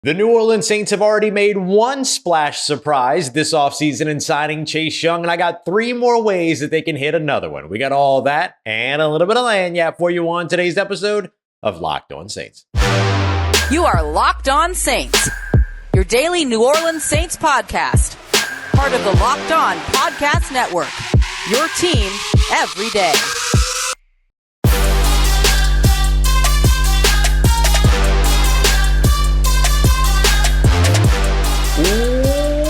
The New Orleans Saints have already made one splash surprise this offseason in signing Chase Young, and I got three more ways that they can hit another one. We got all that and a little bit of lagniappe for you on today's episode of Locked On Saints. You are Locked On Saints, your daily New Orleans Saints podcast. Part of the Locked On Podcast Network, your team every day.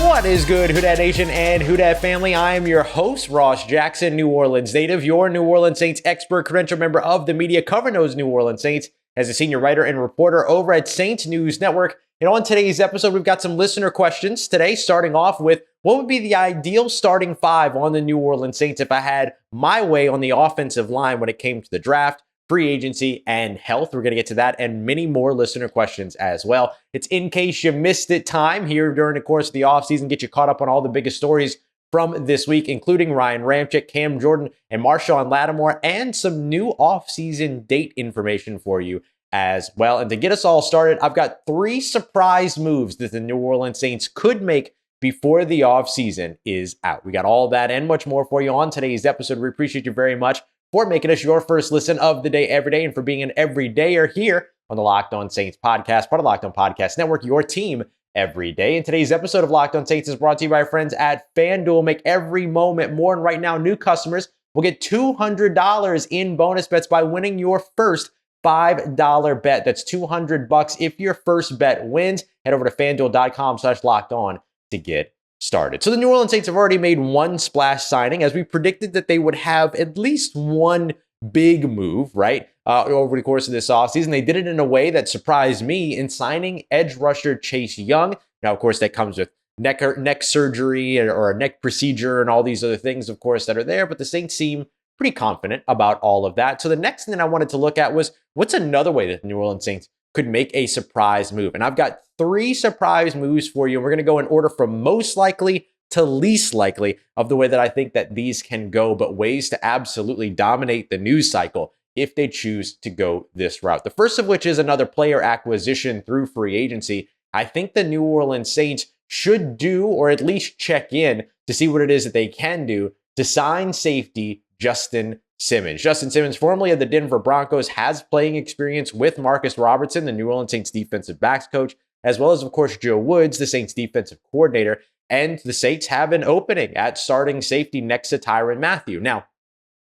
What is good, Who Dat Nation and Who Dat family? I am your host, Ross Jackson, New Orleans native, your New Orleans Saints expert, credentialed member of the media covering those New Orleans Saints as a senior writer and reporter over at Saints News Network. And on today's episode, we've got some listener questions today, starting off with what would be the ideal starting five on the New Orleans Saints if I had my way on the offensive line when it came to the draft, free agency, and health. We're going to get to that and many more listener questions as well. It's in case you missed it time here during the course of the offseason, get you caught up on all the biggest stories from this week, including Ryan Ramczyk, Cam Jordan, and Marshon Lattimore, and some new offseason date information for you as well. And to get us all started, I've got three surprise moves that the New Orleans Saints could make before the offseason is out. We got all that and much more for you on today's episode. We appreciate you very much for making us your first listen of the day every day and for being an everydayer here on the Locked On Saints podcast, part of Locked On Podcast Network, your team every day. And today's episode of Locked On Saints is brought to you by our friends at FanDuel. Make every moment more. And right now, new customers will get $200 in bonus bets by winning your first $5 bet. That's $200 if your first bet wins. Head over to FanDuel.com/locked-on to get started. So the New Orleans Saints have already made one splash signing, as we predicted that they would have at least one big move, right, over the course of this offseason. They did it in a way that surprised me in signing edge rusher Chase Young. Now, of course, that comes with neck surgery or a neck procedure and all these other things, of course, that are there, but the Saints seem pretty confident about all of that. So the next thing I wanted to look at was what's another way that the New Orleans Saints could make a surprise move. And I've got three surprise moves for you. We're going to go in order from most likely to least likely of the way that I think that these can go, but ways to absolutely dominate the news cycle if they choose to go this route. The first of which is another player acquisition through free agency. I think the New Orleans Saints should do, or at least check in to see what it is that they can do to sign safety Justin Simmons. Justin Simmons, formerly of the Denver Broncos, has playing experience with Marcus Robertson, the New Orleans Saints defensive backs coach, as well as, of course, Joe Woods, the Saints defensive coordinator. And the Saints have an opening at starting safety next to Tyrann Mathieu. Now,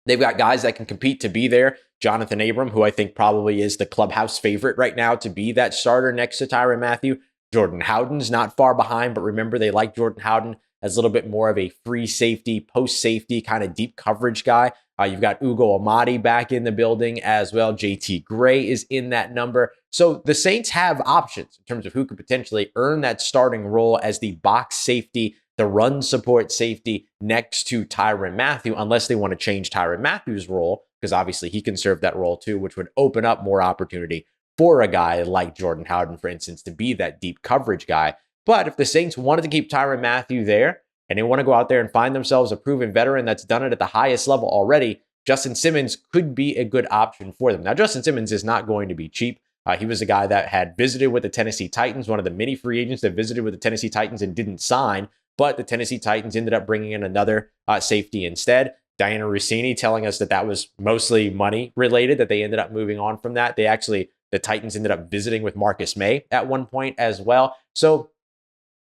they've got guys that can compete to be there. Jonathan Abram, who I think probably is the clubhouse favorite right now to be that starter next to Tyrann Mathieu. Jordan Howden's not far behind, but remember, they like Jordan Howden as a little bit more of a free safety, post safety, kind of deep coverage guy. You've got Ugo Amadi back in the building as well. JT Gray is in that number. So the Saints have options in terms of who could potentially earn that starting role as the box safety, the run support safety next to Tyrann Mathieu, unless they want to change Tyrann Mathieu's role, because obviously he can serve that role too, which would open up more opportunity for a guy like Jordan Howden, for instance, to be that deep coverage guy. But if the Saints wanted to keep Tyrann Mathieu there, and they want to go out there and find themselves a proven veteran that's done it at the highest level already, Justin Simmons could be a good option for them. Now, Justin Simmons is not going to be cheap. He was a guy that had visited with the Tennessee Titans, one of the many free agents that visited with the Tennessee Titans and didn't sign, but the Tennessee Titans ended up bringing in another safety instead. Diana Rossini telling us that that was mostly money related, that they ended up moving on from that. The Titans ended up visiting with Marcus May at one point as well. So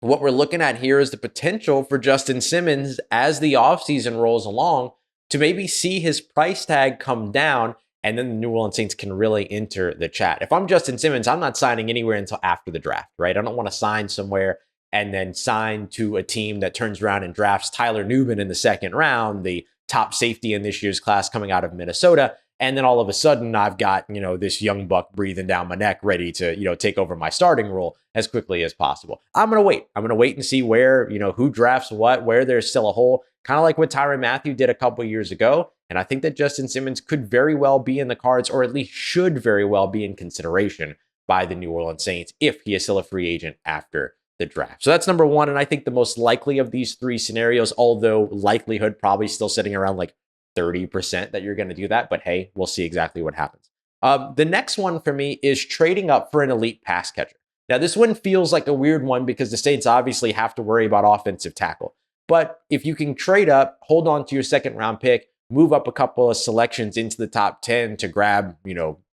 what we're looking at here is the potential for Justin Simmons as the offseason rolls along to maybe see his price tag come down, and then the New Orleans Saints can really enter the chat. If I'm Justin Simmons, I'm not signing anywhere until after the draft, right? I don't want to sign somewhere and then sign to a team that turns around and drafts Tyler Nubin in the second round, the top safety in this year's class coming out of Minnesota. And then all of a sudden I've got, this young buck breathing down my neck, ready to, take over my starting role as quickly as possible. I'm going to wait. I'm going to wait and see where, who drafts what, where there's still a hole, kind of like what Tyrann Mathieu did a couple years ago. And I think that Justin Simmons could very well be in the cards, or at least should very well be in consideration by the New Orleans Saints if he is still a free agent after the draft. So that's number one. And I think the most likely of these three scenarios, although likelihood probably still sitting around like 30% that you're going to do that. But hey, we'll see exactly what happens. The next one for me is trading up for an elite pass catcher. Now, this one feels like a weird one because the Saints obviously have to worry about offensive tackle. But if you can trade up, hold on to your second round pick, move up a couple of selections into the top 10 to grab,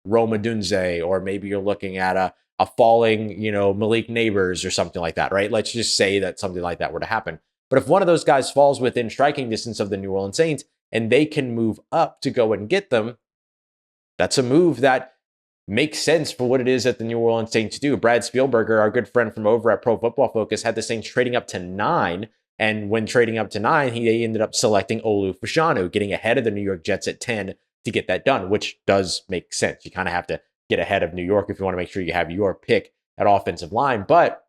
Roma Dunze, or maybe you're looking at a falling, Malik Neighbors or something like that, right? Let's just say that something like that were to happen. But if one of those guys falls within striking distance of the New Orleans Saints and they can move up to go and get them, that's a move that makes sense for what it is that the New Orleans Saints do. Brad Spielberger, our good friend from over at Pro Football Focus, had the Saints trading up to 9. And when trading up to 9, he ended up selecting Olu Fashanu, getting ahead of the New York Jets at 10 to get that done, which does make sense. You kind of have to get ahead of New York if you want to make sure you have your pick at offensive line. But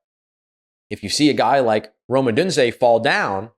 if you see a guy like Roma Dunze fall down,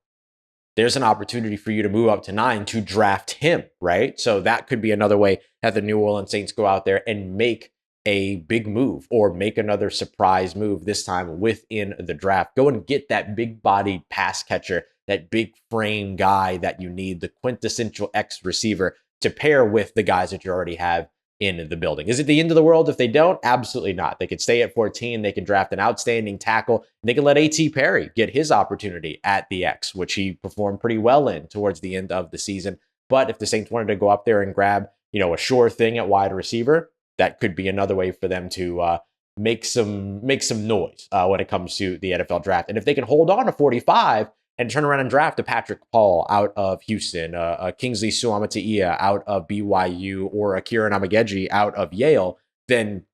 there's an opportunity for you to move up to 9 to draft him, right? So that could be another way that the New Orleans Saints go out there and make a big move or make another surprise move, this time within the draft. Go and get that big-bodied pass catcher, that big frame guy that you need, the quintessential X receiver to pair with the guys that you already have in the building. Is it the end of the world if they don't? Absolutely not. They could stay at 14. They can draft an outstanding tackle. And they can let A.T. Perry get his opportunity at the X, which he performed pretty well in towards the end of the season. But if the Saints wanted to go up there and grab, a sure thing at wide receiver, that could be another way for them to make some noise when it comes to the NFL draft. And if they can hold on to 45 and turn around and draft a Patrick Paul out of Houston, a Kingsley Suamataia out of BYU, or a Kieran Amageji out of Yale, then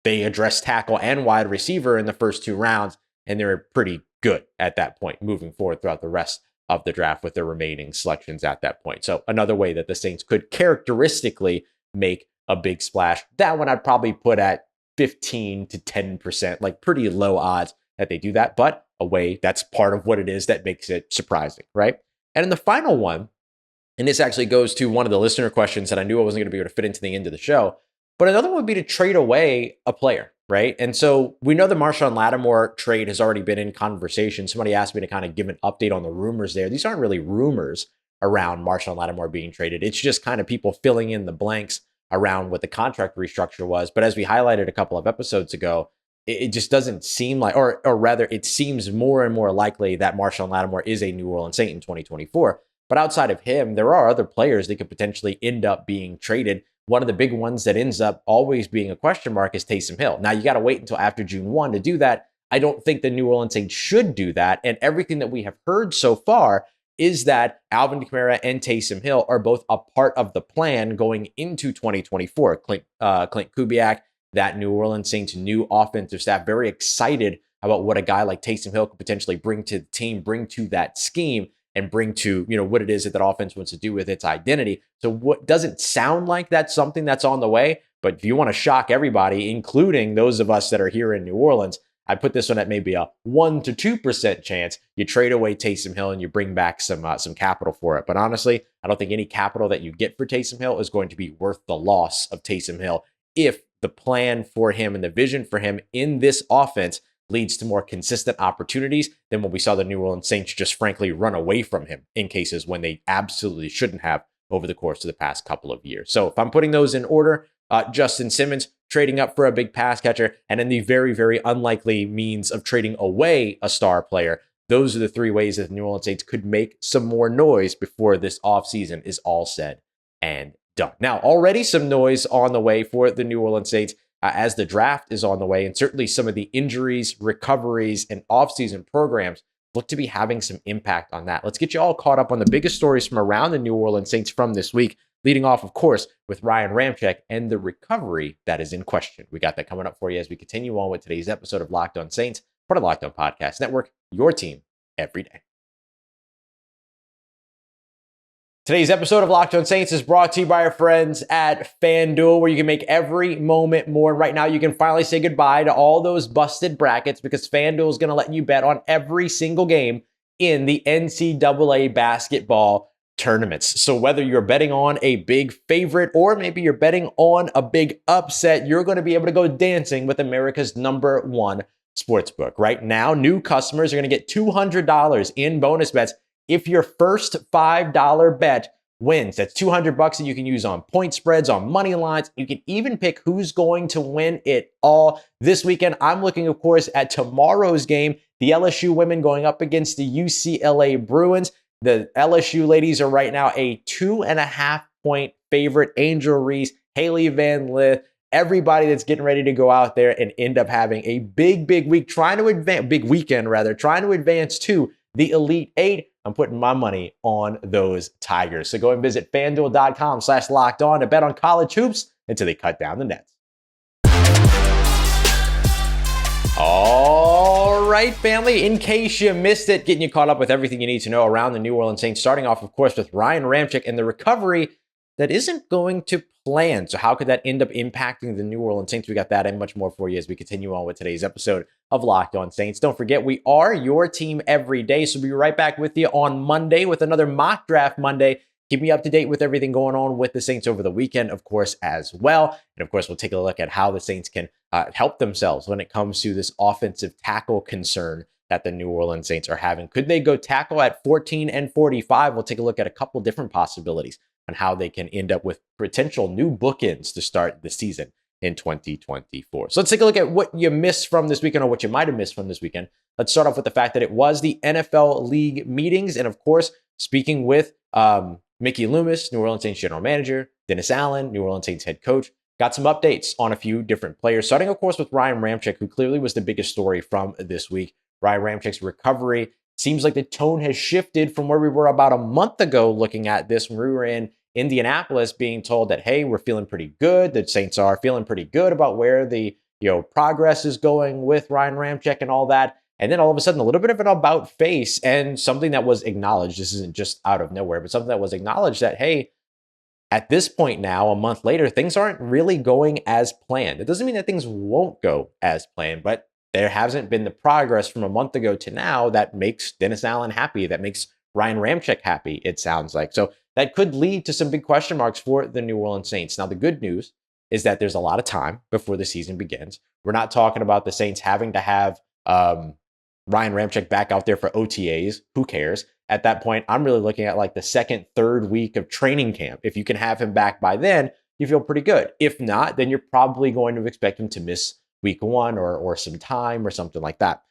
they address tackle and wide receiver in the first 2 rounds, and they're pretty good at that point moving forward throughout the rest of the draft with their remaining selections at that point. So another way that the Saints could characteristically make a big splash. That one I'd probably put at 15 to 10%, like pretty low odds that they do that, but a way that's part of what it is that makes it surprising, right? And in the final one, and this actually goes to one of the listener questions that I knew I wasn't going to be able to fit into the end of the show, but another one would be to trade away a player, right? And so we know the Marshon Lattimore trade has already been in conversation. Somebody asked me to kind of give an update on the rumors there. These aren't really rumors around Marshon Lattimore being traded. It's just kind of people filling in the blanks around what the contract restructure was. But as we highlighted a couple of episodes ago, it just doesn't seem like, or rather, it seems more and more likely that Marshon Lattimore is a New Orleans Saint in 2024. But outside of him, there are other players that could potentially end up being traded. One of the big ones that ends up always being a question mark is Taysom Hill. Now, you got to wait until after June 1 to do that. I don't think the New Orleans Saints should do that. And everything that we have heard so far is that Alvin Kamara and Taysom Hill are both a part of the plan going into 2024. Clint Kubiak, that New Orleans Saints new offensive staff, very excited about what a guy like Taysom Hill could potentially bring to the team, bring to that scheme, and bring to, what it is that offense wants to do with its identity. So what doesn't sound like that's something that's on the way, but if you want to shock everybody, including those of us that are here in New Orleans, I put this one at maybe a 1 to 2% chance you trade away Taysom Hill and you bring back some capital for it. But honestly, I don't think any capital that you get for Taysom Hill is going to be worth the loss of Taysom Hill if the plan for him and the vision for him in this offense leads to more consistent opportunities than when we saw the New Orleans Saints just frankly run away from him in cases when they absolutely shouldn't have over the course of the past couple of years. So if I'm putting those in order, Justin Simmons trading up for a big pass catcher, and in the very, very unlikely means of trading away a star player, those are the 3 ways that the New Orleans Saints could make some more noise before this offseason is all said and done. Now, already some noise on the way for the New Orleans Saints as the draft is on the way, and certainly some of the injuries, recoveries, and offseason programs look to be having some impact on that. Let's get you all caught up on the biggest stories from around the New Orleans Saints from this week, leading off, of course, with Ryan Ramczyk and the recovery that is in question. We got that coming up for you as we continue on with today's episode of Locked On Saints, part of Locked On Podcast Network, your team every day. Today's episode of Locked On Saints is brought to you by our friends at FanDuel, where you can make every moment more. Right now, you can finally say goodbye to all those busted brackets because FanDuel is going to let you bet on every single game in the NCAA basketball tournaments. So whether you're betting on a big favorite or maybe you're betting on a big upset, you're going to be able to go dancing with America's #1 sportsbook. Right now, new customers are going to get $200 in bonus bets if your first $5 bet wins. That's $200 that you can use on point spreads, on money lines. You can even pick who's going to win it all this weekend. I'm looking, of course, at tomorrow's game, the LSU women going up against the UCLA Bruins. The LSU ladies are right now a 2.5-point favorite. Angel Reese, Haley Van Lith, everybody that's getting ready to go out there and end up having a big weekend, trying to advance to the Elite Eight. I'm putting my money on those Tigers. So go and visit FanDuel.com/lockedon to bet on college hoops until they cut down the nets. All right, family, in case you missed it, getting you caught up with everything you need to know around the New Orleans Saints, starting off, of course, with Ryan Ramczyk and the recovery that isn't going to plan. So how could that end up impacting the New Orleans Saints? We got that and much more for you as we continue on with today's episode of Locked On Saints. Don't forget, we are your team every day. So we'll be right back with you on Monday with another Mock Draft Monday. Keep me up to date with everything going on with the Saints over the weekend, of course, as well. And of course, we'll take a look at how the Saints can help themselves when it comes to this offensive tackle concern that the New Orleans Saints are having. Could they go tackle at 14 and 45? We'll take a look at a couple different possibilities on how they can end up with potential new bookends to start the season in 2024. So let's take a look at what you missed from this weekend, or what you might have missed from this weekend. Let's start off with the fact that it was the NFL League meetings. And of course, speaking with Mickey Loomis, New Orleans Saints general manager, Dennis Allen, New Orleans Saints head coach, got some updates on a few different players, starting, of course, with Ryan Ramczyk, who clearly was the biggest story from this week. Ryan Ramczyk's recovery. Seems like the tone has shifted from where we were about a month ago looking at this when we were in Indianapolis being told that, hey, we're feeling pretty good. The Saints are feeling pretty good about where the progress is going with Ryan Ramczyk and all that. And then all of a sudden, a little bit of an about face and something that was acknowledged. This isn't just out of nowhere, but something that was acknowledged that, hey, at this point now, a month later, things aren't really going as planned. It doesn't mean that things won't go as planned, but there hasn't been the progress from a month ago to now that makes Dennis Allen happy, that makes Ryan Ramczyk happy, it sounds like. So that could lead to some big question marks for the New Orleans Saints. Now, the good news is that there's a lot of time before the season begins. We're not talking about the Saints having to have Ryan Ramczyk back out there for OTAs. Who cares? At that point, I'm really looking at like the second, third week of training camp. If you can have him back by then, you feel pretty good. If not, then you're probably going to expect him to miss week one or some time or something like that.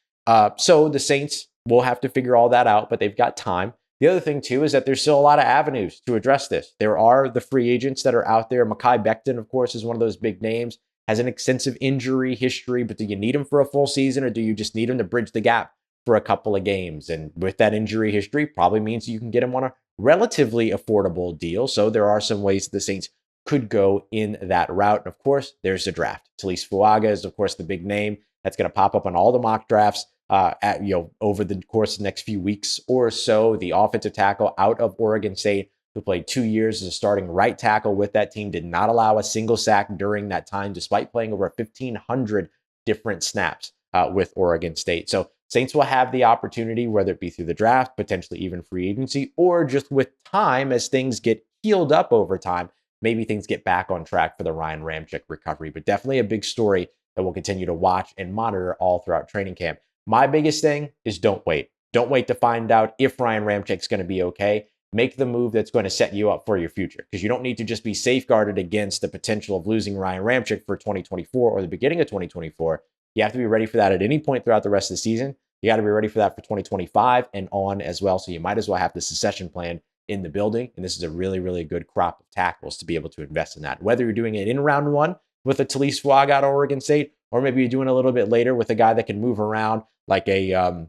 So the Saints will have to figure all that out, but they've got time. The other thing, too, is that there's still a lot of avenues to address this. There are the free agents that are out there. Mekhi Becton, of course, is one of those big names, has an extensive injury history, but do you need him for a full season, or do you just need him to bridge the gap for a couple of games? And with that injury history, probably means you can get him on a relatively affordable deal. So there are some ways the Saints could go in that route. And of course, there's the draft. Talise Fuaga is, of course, the big name that's going to pop up on all the mock drafts over the course of the next few weeks or so. The offensive tackle out of Oregon State, who played 2 years as a starting right tackle with that team, did not allow a single sack during that time, despite playing over 1,500 different snaps with Oregon State. So Saints will have the opportunity, whether it be through the draft, potentially even free agency, or just with time as things get healed up over time, maybe things get back on track for the Ryan Ramczyk recovery. But definitely a big story that we'll continue to watch and monitor all throughout training camp. My biggest thing is don't wait. Don't wait to find out if Ryan Ramczyk's going to be okay. Make the move that's going to set you up for your future, because you don't need to just be safeguarded against the potential of losing Ryan Ramczyk for 2024 or the beginning of 2024. You have to be ready for that at any point throughout the rest of the season. You got to be ready for that for 2025 and on as well. So you might as well have the succession plan in the building. And this is a really, really good crop of tackles to be able to invest in that. Whether you're doing it in round one with a Talise Fuaga out of Oregon State, or maybe you're doing a little bit later with a guy that can move around like a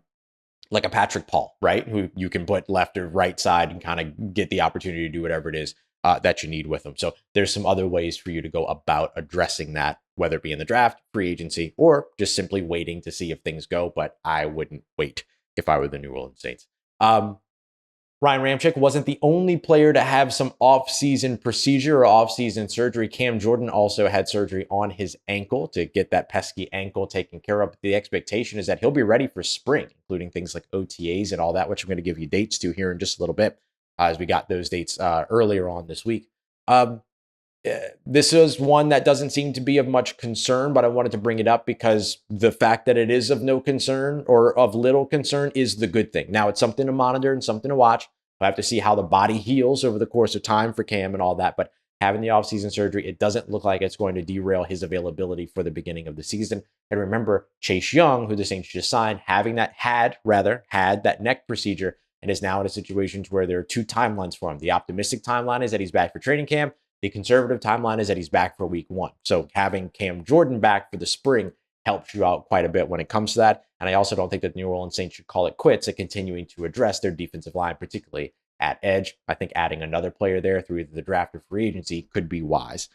Patrick Paul, right? Who you can put left or right side and kind of get the opportunity to do whatever it is that you need with them. So there's some other ways for you to go about addressing that, whether it be in the draft, free agency, or just simply waiting to see if things go. But I wouldn't wait if I were the New Orleans Saints. Ryan Ramczyk wasn't the only player to have some off-season procedure or off-season surgery. Cam Jordan also had surgery on his ankle to get that pesky ankle taken care of. The expectation is that he'll be ready for spring, including things like OTAs and all that, which I'm going to give you dates to here in just a little bit, as we got those dates earlier on this week. This is one that doesn't seem to be of much concern, but I wanted to bring it up because the fact that it is of no concern or of little concern is the good thing. Now, it's something to monitor and something to watch. We'll have to see how the body heals over the course of time for Cam and all that. But having the offseason surgery, it doesn't look like it's going to derail his availability for the beginning of the season. And remember, Chase Young, who the Saints just signed, had that neck procedure and is now in a situation where there are two timelines for him. The optimistic timeline is that he's back for training camp. The conservative timeline is that he's back for week 1. So having Cam Jordan back for the spring helps you out quite a bit when it comes to that. And I also don't think that the New Orleans Saints should call it quits at continuing to address their defensive line, particularly at edge. I think adding another player there through either the draft or free agency could be wise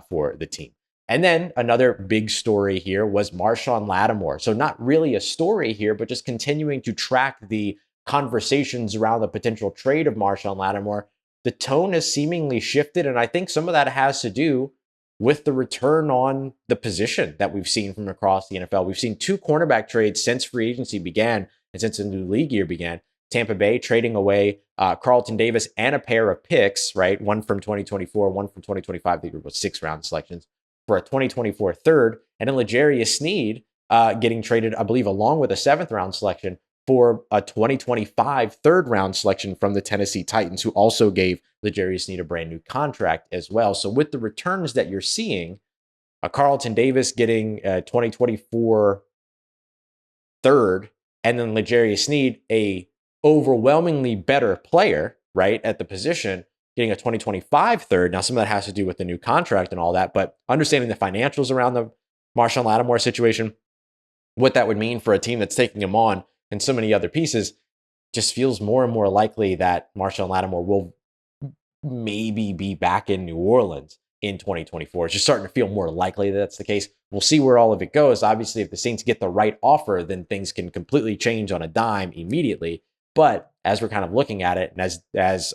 for the team. And then another big story here was Marshon Lattimore. So not really a story here, but just continuing to track the conversations around the potential trade of Marshon Lattimore. The tone has seemingly shifted, and I think some of that has to do with the return on the position that we've seen from across the NFL. We've seen 2 cornerback trades since free agency began and since the new league year began. Tampa Bay trading away Carlton Davis and a pair of picks, right? One from 2024, one from 2025. I think it was 6-round selections for a 2024 third. And then L'Jarius Sneed getting traded, I believe, along with a 7th-round selection for a 2025 third-round selection from the Tennessee Titans, who also gave L'Jarius Sneed a brand new contract as well. So with the returns that you're seeing, a Carlton Davis getting a 2024 third, and then L'Jarius Sneed, a overwhelmingly better player, right, at the position, getting a 2025 third. Now, some of that has to do with the new contract and all that, but understanding the financials around the Marshon Lattimore situation, what that would mean for a team that's taking him on and so many other pieces, just feels more and more likely that Marshon Lattimore will maybe be back in New Orleans in 2024. It's just starting to feel more likely that that's the case. We'll see where all of it goes. Obviously, if the Saints get the right offer, then things can completely change on a dime immediately. But as we're kind of looking at it, and as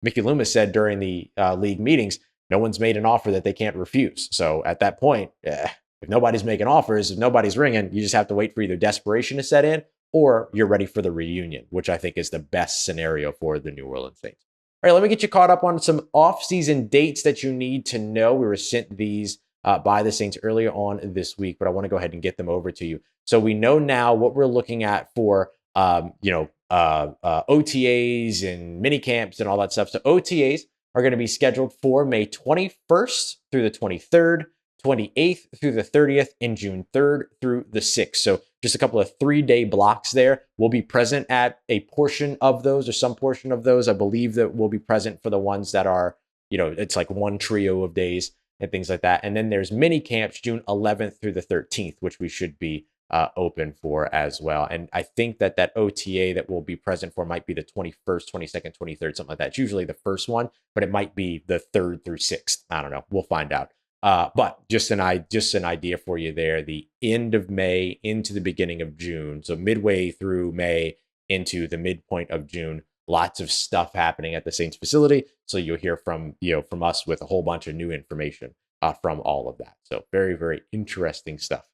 Mickey Loomis said during the league meetings, no one's made an offer that they can't refuse. So at that point, if nobody's making offers, if nobody's ringing, you just have to wait for either desperation to set in or you're ready for the reunion, which I think is the best scenario for the New Orleans Saints. All right, let me get you caught up on some off-season dates that you need to know. We were sent these by the Saints earlier on this week, but I want to go ahead and get them over to you. So we know now what we're looking at for, OTAs and mini camps and all that stuff. So OTAs are going to be scheduled for May 21st through the 23rd, 28th through the 30th, and June 3rd through the 6th. So just a couple of 3-day blocks there. We'll be present at a portion of those or some portion of those. I believe that we'll be present for the ones that are, it's like one trio of days and things like that. And then there's mini camps June 11th through the 13th, which we should be open for as well. And I think that OTA that we'll be present for might be the 21st, 22nd, 23rd, something like that. It's usually the first one, but it might be the 3rd through 6th. I don't know. We'll find out. But just an idea for you there, the end of May into the beginning of June. So midway through May into the midpoint of June, lots of stuff happening at the Saints facility. So you'll hear from us with a whole bunch of new information from all of that. So very, very interesting stuff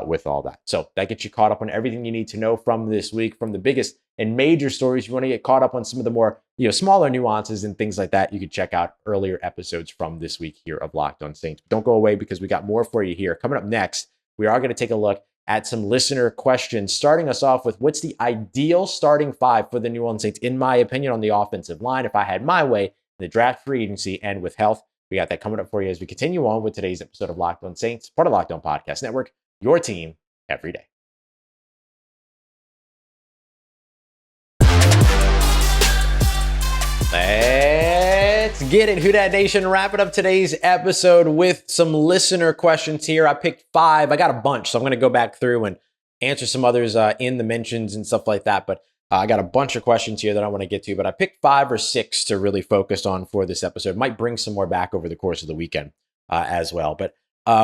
with all that. So that gets you caught up on everything you need to know from this week, from the biggest and major stories. You want to get caught up on some of the more, smaller nuances and things like that. You can check out earlier episodes from this week here of Locked On Saints. Don't go away because we got more for you here. Coming up next, we are going to take a look at some listener questions, starting us off with what's the ideal starting 5 for the New Orleans Saints, in my opinion, on the offensive line, if I had my way, in the draft, free agency, and with health. We got that coming up for you as we continue on with today's episode of Locked On Saints, part of Locked On Podcast Network, your team every day. Let's get it, Who Dat Nation. Wrapping up today's episode with some listener questions here. I picked 5. I got a bunch, so I'm going to go back through and answer some others in the mentions and stuff like that. But I got a bunch of questions here that I want to get to, but I picked 5 or 6 to really focus on for this episode. Might bring some more back over the course of the weekend as well. But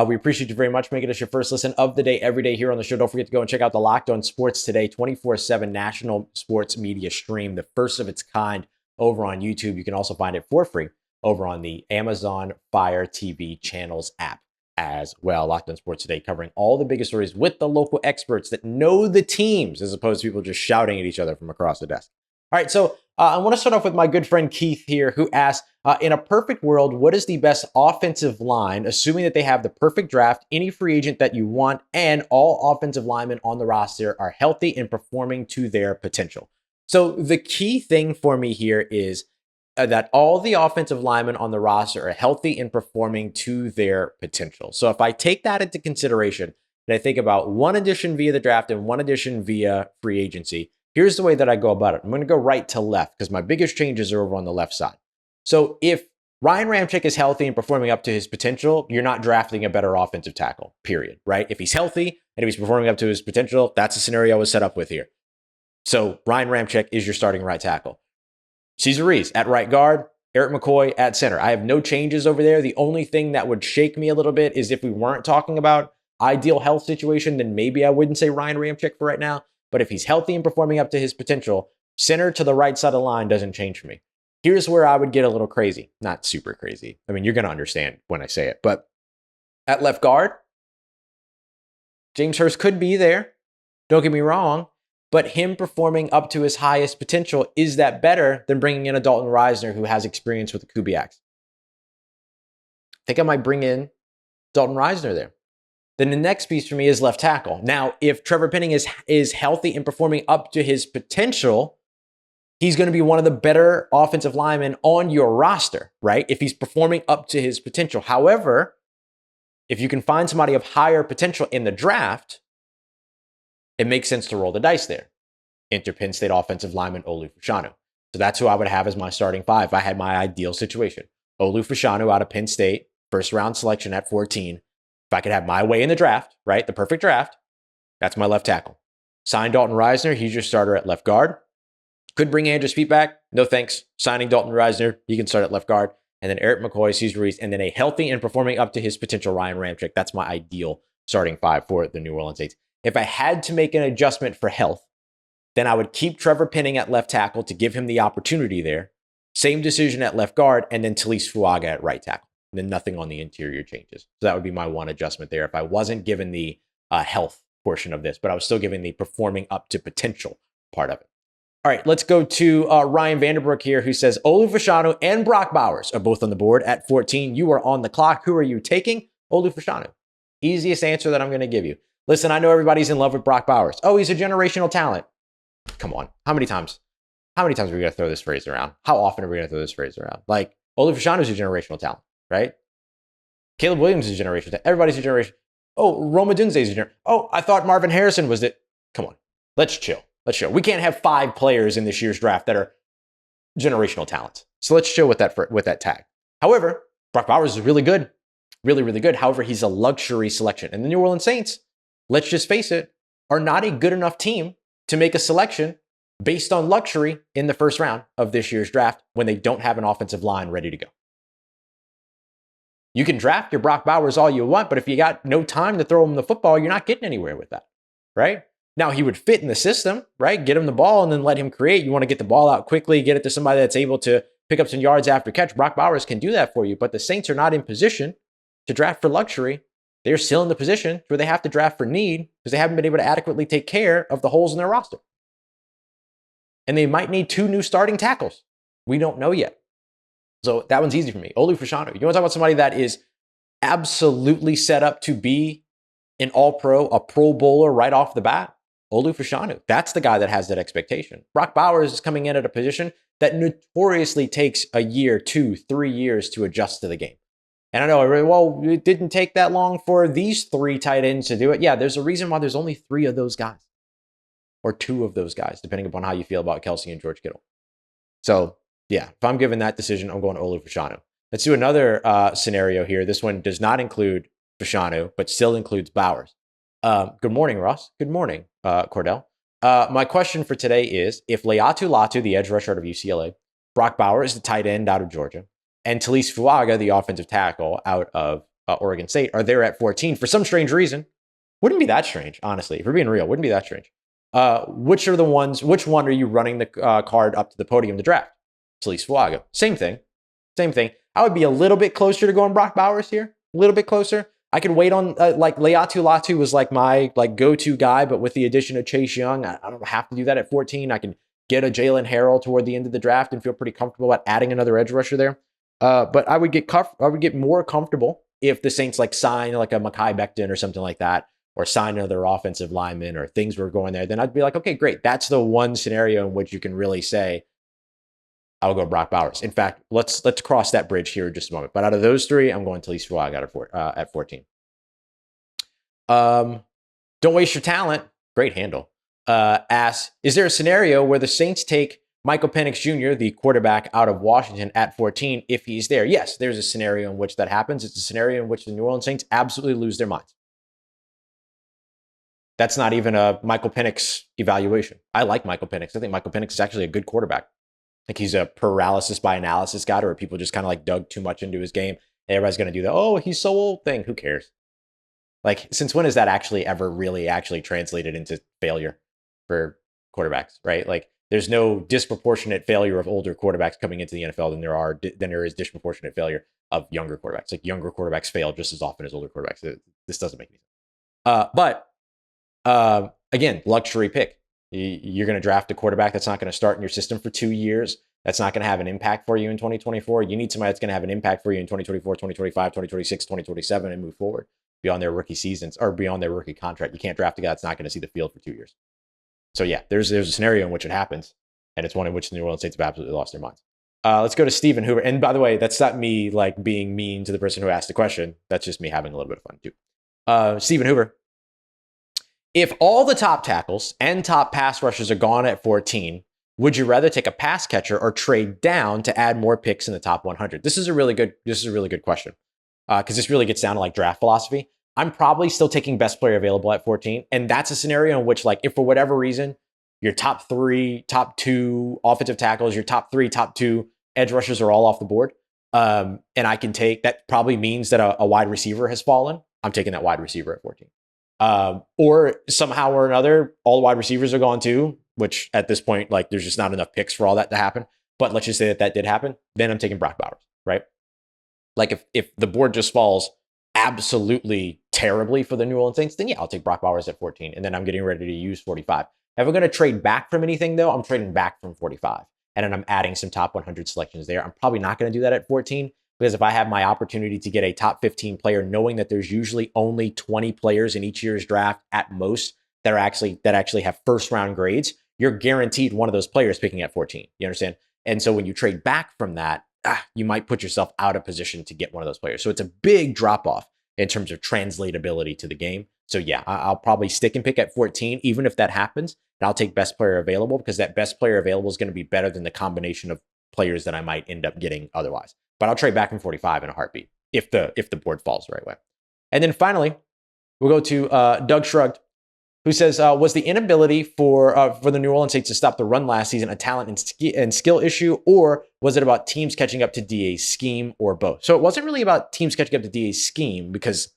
we appreciate you very much making us your first listen of the day every day here on the show. Don't forget to go and check out the Locked On Sports Today 24/7 national sports media stream, the first of its kind over on YouTube. You can also find it for free over on the Amazon Fire TV channels app as well. Locked On Sports Today, covering all the biggest stories with the local experts that know the teams, as opposed to people just shouting at each other from across the desk. All right, so I want to start off with my good friend Keith here, who asked, in a perfect world, what is the best offensive line, assuming that they have the perfect draft, any free agent that you want, and all offensive linemen on the roster are healthy and performing to their potential? So the key thing for me here is that all the offensive linemen on the roster are healthy and performing to their potential. So if I take that into consideration and I think about one addition via the draft and one addition via free agency, here's the way that I go about it. I'm going to go right to left because my biggest changes are over on the left side. So if Ryan Ramczyk is healthy and performing up to his potential, you're not drafting a better offensive tackle, period, right? If he's healthy and if he's performing up to his potential, that's the scenario I was set up with here. So Ryan Ramczyk is your starting right tackle. Cesar Ruiz at right guard, Eric McCoy at center. I have no changes over there. The only thing that would shake me a little bit is if we weren't talking about ideal health situation, then maybe I wouldn't say Ryan Ramczyk for right now. But if he's healthy and performing up to his potential, center to the right side of the line doesn't change for me. Here's where I would get a little crazy. Not super crazy. I mean, you're going to understand when I say it. But at left guard, James Hurst could be there. Don't get me wrong. But him performing up to his highest potential, is that better than bringing in a Dalton Risner who has experience with the Kubiaks? I think I might bring in Dalton Risner there. Then the next piece for me is left tackle. Now, if Trevor Penning is healthy and performing up to his potential, he's going to be one of the better offensive linemen on your roster, right? If he's performing up to his potential. However, if you can find somebody of higher potential in the draft, it makes sense to roll the dice there. Enter Penn State offensive lineman Olu Fashanu. So that's who I would have as my starting five if I had my ideal situation. Olu Fashanu out of Penn State, first round selection at 14. If I could have my way in the draft, right, the perfect draft, that's my left tackle. Sign Dalton Risner, he's your starter at left guard. Could bring Andrews Feet back, no thanks. Signing Dalton Risner, he can start at left guard. And then Eric McCoy, Cesar Ruiz, and then a healthy and performing up to his potential Ryan Ramczyk. That's my ideal starting five for the New Orleans Saints. If I had to make an adjustment for health, then I would keep Trevor Penning at left tackle to give him the opportunity there. Same decision at left guard, and then Talise Fuaga at right tackle. And then nothing on the interior changes. So that would be my one adjustment there if I wasn't given the health portion of this, but I was still given the performing up to potential part of it. All right, let's go to Ryan Vanderbrook here, who says, Olu Fashanu and Brock Bowers are both on the board at 14. You are on the clock. Who are you taking? Olu Fashanu. Easiest answer that I'm going to give you. Listen, I know everybody's in love with Brock Bowers. Oh, he's a generational talent. Come on. How many times are we going to throw this phrase around? How often are we going to throw this phrase around? Like, Olu Fashanu is a generational talent, right? Caleb Williams is a generational talent. Everybody's a generation. Oh, Roma Dunze is a generation. Oh, I thought Marvin Harrison was it. Come on. Let's chill. We can't have 5 players in this year's draft that are generational talents. So let's chill with that tag. However, Brock Bowers is really good. Really, really good. However, he's a luxury selection. And the New Orleans Saints, let's just face it, are not a good enough team to make a selection based on luxury in the first round of this year's draft when they don't have an offensive line ready to go. You can draft your Brock Bowers all you want, but if you got no time to throw him the football, you're not getting anywhere with that, right? Now, he would fit in the system, right? Get him the ball and then let him create. You want to get the ball out quickly, get it to somebody that's able to pick up some yards after catch. Brock Bowers can do that for you, but the Saints are not in position to draft for luxury. They're still in the position where they have to draft for need because they haven't been able to adequately take care of the holes in their roster. And they might need 2 new starting tackles. We don't know yet. So that one's easy for me. Olu Fashanu. You want to talk about somebody that is absolutely set up to be an all-pro, a pro bowler right off the bat? Olu Fashanu. That's the guy that has that expectation. Brock Bowers is coming in at a position that notoriously takes a year, 2, 3 years to adjust to the game. And I know, well, it didn't take that long for these 3 tight ends to do it. Yeah, there's a reason why there's only 3 of those guys. Or 2 of those guys, depending upon how you feel about Kelsey and George Kittle. So, yeah, if I'm given that decision, I'm going Olu Fashanu. Let's do another scenario here. This one does not include Fashanu, but still includes Bowers. Good morning, Ross. Good morning, Cordell. My question for today is, if Laiatu Latu, the edge rusher out of UCLA, Brock Bowers, the tight end out of Georgia, and Talise Fuaga, the offensive tackle out of Oregon State, are there at 14 for some strange reason, wouldn't be that strange, honestly. If we're being real, wouldn't be that strange. Which one are you running the card up to the podium to draft? Talise Fuaga. Same thing. I would be a little bit closer to going Brock Bowers here. A little bit closer. I could wait on, Laiatu Latu was my go-to guy, but with the addition of Chase Young, I don't have to do that at 14. I can get a Jalen Harrell toward the end of the draft and feel pretty comfortable about adding another edge rusher there. But I would get more comfortable if the Saints sign a Mekhi Becton or something like that, or sign another offensive lineman or things were going there, then I'd be like, okay, great. That's the one scenario in which you can really say, I'll go Brock Bowers. In fact, let's cross that bridge here in just a moment. But out of those three, I'm going Talise Fuaga at 14. Don't waste your talent. Great handle. Asks, is there a scenario where the Saints take Michael Penix Jr., the quarterback out of Washington, at 14 if he's there? Yes, there's a scenario in which that happens. It's a scenario in which the New Orleans Saints absolutely lose their minds. That's not even a Michael Penix evaluation. I like Michael Penix. I think Michael Penix is actually a good quarterback. I think he's a paralysis by analysis guy, or people just kind of like dug too much into his game. Everybody's going to do the, oh, he's so old thing. Who cares? Like, since when has that actually ever really actually translated into failure for quarterbacks, right? Like, there's no disproportionate failure of older quarterbacks coming into the NFL than there is disproportionate failure of younger quarterbacks. Like, younger quarterbacks fail just as often as older quarterbacks. This doesn't make any sense. But again, luxury pick. You're going to draft a quarterback that's not going to start in your system for 2 years. That's not going to have an impact for you in 2024. You need somebody that's going to have an impact for you in 2024, 2025, 2026, 2027, and move forward beyond their rookie seasons or beyond their rookie contract. You can't draft a guy that's not going to see the field for 2 years. So yeah, there's a scenario in which it happens, and it's one in which the New Orleans Saints have absolutely lost their minds. Let's go to Stephen Hoover. And by the way, that's not me like being mean to the person who asked the question. That's just me having a little bit of fun too. Stephen Hoover. If all the top tackles and top pass rushers are gone at 14, would you rather take a pass catcher or trade down to add more picks in the top 100? This is a really good question because this really gets down to like draft philosophy. I'm probably still taking best player available at 14, and that's a scenario in which, like, if for whatever reason your top 3, top 2 offensive tackles, your top 3, top 2 edge rushers are all off the board, and I can take that, probably means that a wide receiver has fallen. I'm taking that wide receiver at 14. Or somehow or another, all the wide receivers are gone too, which at this point, like, there's just not enough picks for all that to happen. But let's just say that did happen. Then I'm taking Brock Bowers, right? Like, if the board just falls absolutely terribly for the New Orleans Saints, then yeah, I'll take Brock Bowers at 14. And then I'm getting ready to use 45. If I'm going to trade back from anything, though, I'm trading back from 45. And then I'm adding some top 100 selections there. I'm probably not going to do that at 14. Because if I have my opportunity to get a top 15 player, knowing that there's usually only 20 players in each year's draft at most that actually have first round grades, you're guaranteed one of those players picking at 14. You understand? And so when you trade back from that, you might put yourself out of position to get one of those players. So it's a big drop off in terms of translatability to the game. So yeah, I'll probably stick and pick at 14, even if that happens. And I'll take best player available, because that best player available is going to be better than the combination of players that I might end up getting otherwise. But I'll trade back from 45 in a heartbeat if the board falls the right way. And then finally, we'll go to Doug Shrugged, who says, was the inability for the New Orleans Saints to stop the run last season a talent and skill issue, or was it about teams catching up to DA's scheme, or both? So it wasn't really about teams catching up to DA's scheme, because,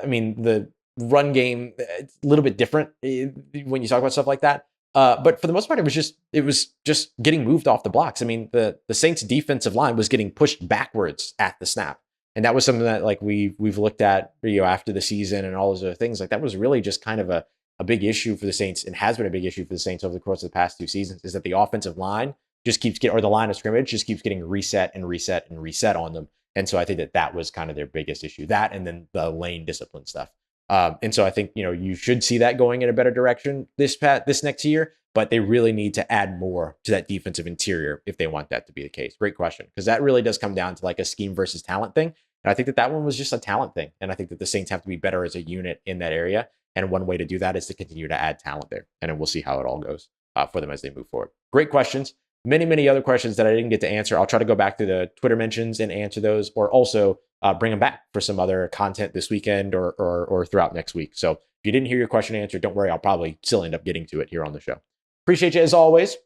I mean, the run game, it's a little bit different when you talk about stuff like that. But for the most part, it was just getting moved off the blocks. I mean, the Saints defensive line was getting pushed backwards at the snap. And that was something that, like, we've looked at, after the season and all those other things. Like, that was really just kind of a big issue for the Saints, and has been a big issue for the Saints over the course of the past 2 seasons, is that the offensive line just keeps getting, or the line of scrimmage just keeps getting reset and reset and reset on them. And so I think that was kind of their biggest issue, that, and then the lane discipline stuff. And so I think, you should see that going in a better direction this next year, but they really need to add more to that defensive interior if they want that to be the case. Great question, because that really does come down to like a scheme versus talent thing. And I think that one was just a talent thing. And I think that the Saints have to be better as a unit in that area. And one way to do that is to continue to add talent there. And then we'll see how it all goes for them as they move forward. Great questions. Many, many other questions that I didn't get to answer. I'll try to go back to the Twitter mentions and answer those, or also bring them back for some other content this weekend or throughout next week. So if you didn't hear your question answered, don't worry. I'll probably still end up getting to it here on the show. Appreciate you as always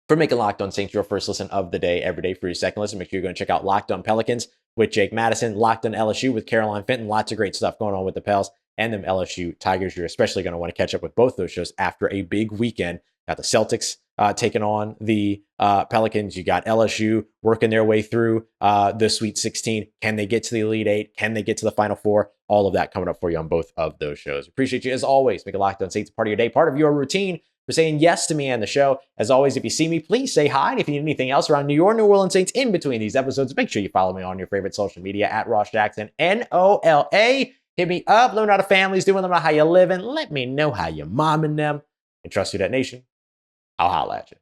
for making Locked On Saints your first listen of the day every day. For your second listen, make sure you're going to check out Locked On Pelicans with Jake Madison, Locked On LSU with Caroline Fenton. Lots of great stuff going on with the Pels and them LSU Tigers. You're especially going to want to catch up with both those shows after a big weekend. Got the Celtics taking on the Pelicans. You got LSU working their way through the Sweet 16. Can they get to the Elite Eight? Can they get to the Final Four? All of that coming up for you on both of those shows. Appreciate you as always. Make a Locked On Saints part of your day, part of your routine, for saying yes to me and the show. As always, if you see me, please say hi. And if you need anything else around New Orleans Saints in between these episodes, make sure you follow me on your favorite social media at Ross Jackson, NOLA. Hit me up. Let me know how the family's doing. Let me know how you're living. Let me know how you're momming them. And trust Who Dat Nation. I'll holla at you.